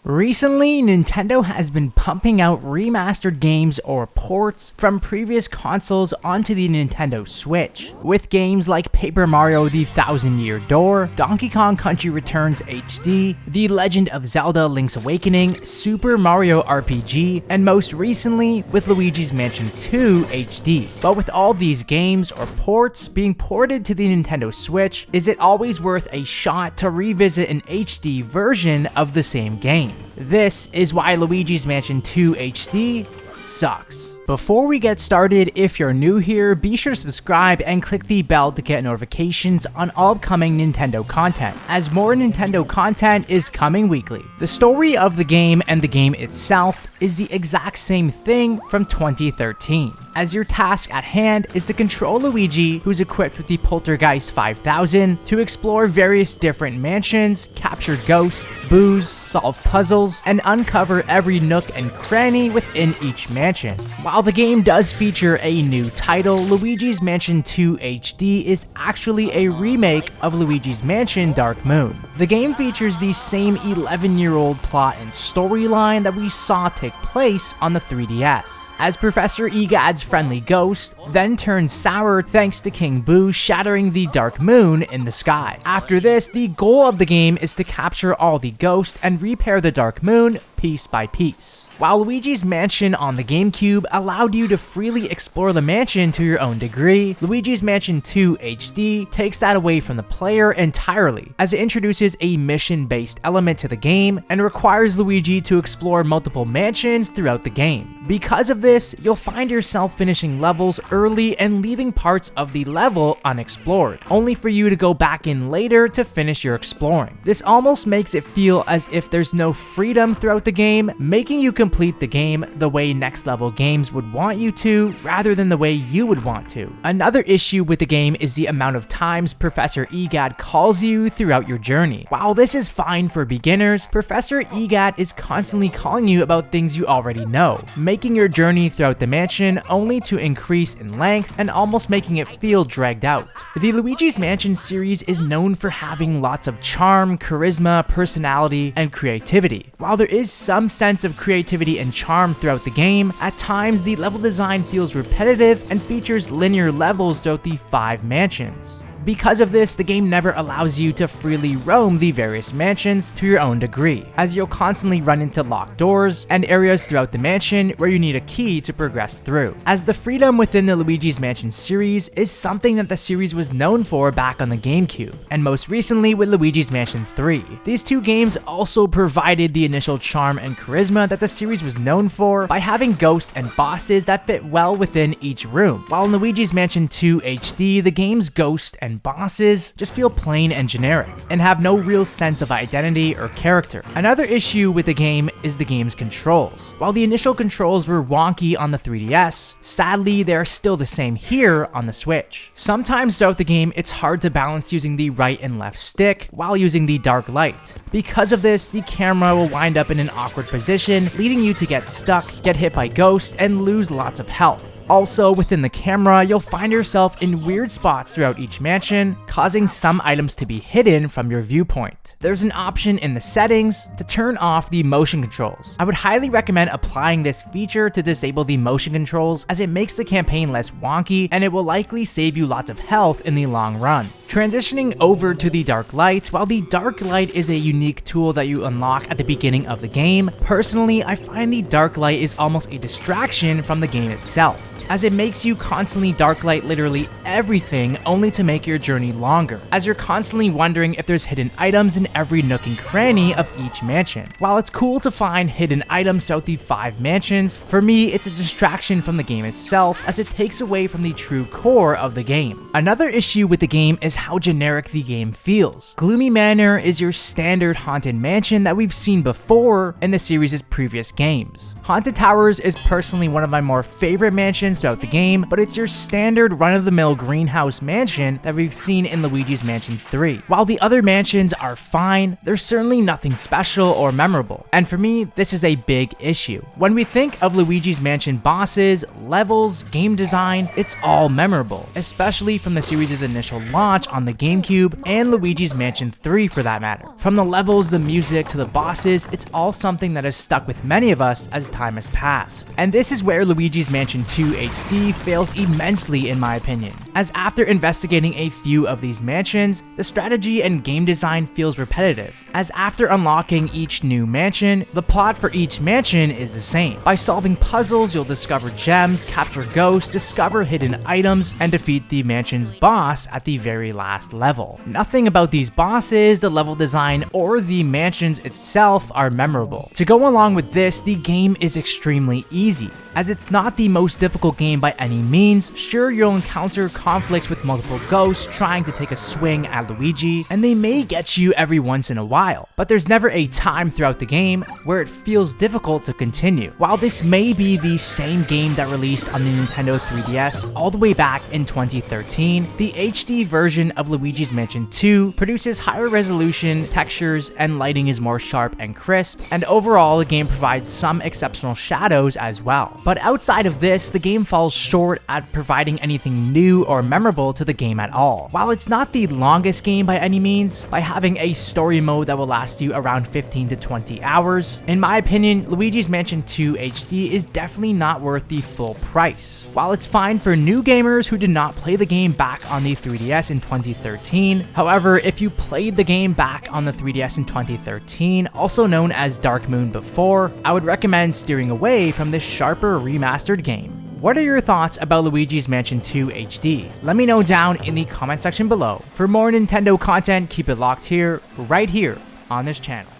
Recently, Nintendo has been pumping out remastered games or ports from previous consoles onto the Nintendo Switch, with games like Paper Mario: The Thousand Year Door, Donkey Kong Country Returns HD, The Legend of Zelda: Link's Awakening, Super Mario RPG, and most recently with Luigi's Mansion 2 HD. But with all these games or ports being ported to the Nintendo Switch, is it always worth a shot to revisit an HD version of the same game? This is why Luigi's Mansion 2 HD sucks. Before we get started, if you're new here, be sure to subscribe and click the bell to get notifications on all upcoming Nintendo content, as more Nintendo content is coming weekly. The story of the game and the game itself is the exact same thing from 2013, as your task at hand is to control Luigi, who's equipped with the Poltergeist 5000, to explore various different mansions, capture ghosts, booze, solve puzzles, and uncover every nook and cranny within each mansion. While the game does feature a new title, Luigi's Mansion 2 HD is actually a remake of Luigi's Mansion Dark Moon. The game features the same 11-year-old plot and storyline that we saw take place on the 3DS, as Professor Egad's friendly ghost then turns sour thanks to King Boo shattering the Dark Moon in the sky. After this, the goal of the game is to capture all the ghosts and repair the Dark Moon piece by piece. While Luigi's Mansion on the GameCube allowed you to freely explore the mansion to your own degree, Luigi's Mansion 2 HD takes that away from the player entirely, as it introduces a mission-based element to the game and requires Luigi to explore multiple mansions throughout the game. Because of this, you'll find yourself finishing levels early and leaving parts of the level unexplored, only for you to go back in later to finish your exploring. This almost makes it feel as if there's no freedom throughout the game, making you complete the game the way next level games would want you to, rather than the way you would want to. Another issue with the game is the amount of times Professor Egad calls you throughout your journey. While this is fine for beginners, Professor Egad is constantly calling you about things you already know, making your journey throughout the mansion only to increase in length and almost making it feel dragged out. The Luigi's Mansion series is known for having lots of charm, charisma, personality, and creativity. While there is some sense of creativity and charm throughout the game, at times the level design feels repetitive and features linear levels throughout the 5 mansions. Because of this, the game never allows you to freely roam the various mansions to your own degree, as you'll constantly run into locked doors and areas throughout the mansion where you need a key to progress through. As the freedom within the Luigi's Mansion series is something that the series was known for back on the GameCube, and most recently with Luigi's Mansion 3. These two games also provided the initial charm and charisma that the series was known for by having ghosts and bosses that fit well within each room. While in Luigi's Mansion 2 HD, the game's ghosts and bosses just feel plain and generic, and have no real sense of identity or character. Another issue with the game is the game's controls. While the initial controls were wonky on the 3DS, sadly they're still the same here on the Switch. Sometimes throughout the game, it's hard to balance using the right and left stick while using the dark light. Because of this, the camera will wind up in an awkward position, leading you to get stuck, get hit by ghosts, and lose lots of health. Also, within the camera, you'll find yourself in weird spots throughout each mansion, causing some items to be hidden from your viewpoint. There's an option in the settings to turn off the motion controls. I would highly recommend applying this feature to disable the motion controls, as it makes the campaign less wonky and it will likely save you lots of health in the long run. Transitioning over to the Dark Light, while the Dark Light is a unique tool that you unlock at the beginning of the game, personally I find the Dark Light is almost a distraction from the game itself, as it makes you constantly darklight literally everything only to make your journey longer, as you're constantly wondering if there's hidden items in every nook and cranny of each mansion. While it's cool to find hidden items throughout the 5 mansions, for me it's a distraction from the game itself, as it takes away from the true core of the game. Another issue with the game is how generic the game feels. Gloomy Manor is your standard haunted mansion that we've seen before in the series' previous games. Haunted Towers is personally one of my more favorite mansions mansions throughout the game, but it's your standard run-of-the-mill greenhouse mansion that we've seen in Luigi's Mansion 3. While the other mansions are fine, there's certainly nothing special or memorable, and for me, this is a big issue. When we think of Luigi's Mansion bosses, levels, game design, it's all memorable, especially from the series' initial launch on the GameCube and Luigi's Mansion 3 for that matter. From the levels, the music, to the bosses, it's all something that has stuck with many of us as time has passed. And this is where Luigi's Mansion 2 HD fails immensely in my opinion, as after investigating a few of these mansions, the strategy and game design feels repetitive, as after unlocking each new mansion, the plot for each mansion is the same. By solving puzzles, you'll discover gems, capture ghosts, discover hidden items, and defeat the mansion's boss at the very last level. Nothing about these bosses, the level design, or the mansions itself are memorable. To go along with this, the game is extremely easy, as it's not the most difficult game by any means. Sure, you'll encounter conflicts with multiple ghosts trying to take a swing at Luigi, and they may get you every once in a while, but there's never a time throughout the game where it feels difficult to continue. While this may be the same game that released on the Nintendo 3DS all the way back in 2013, the HD version of Luigi's Mansion 2 produces higher resolution, textures, and lighting is more sharp and crisp, and overall the game provides some exceptional shadows as well. But outside of this, the game falls short at providing anything new or memorable to the game at all. While it's not the longest game by any means, by having a story mode that will last you around 15 to 20 hours, in my opinion, Luigi's Mansion 2 HD is definitely not worth the full price. While it's fine for new gamers who did not play the game back on the 3DS in 2013, however, if you played the game back on the 3DS in 2013, also known as Dark Moon before, I would recommend steering away from this sharper remastered game. What are your thoughts about Luigi's Mansion 2 HD? Let me know down in the comment section below. For more Nintendo content, keep it locked here, right here on this channel.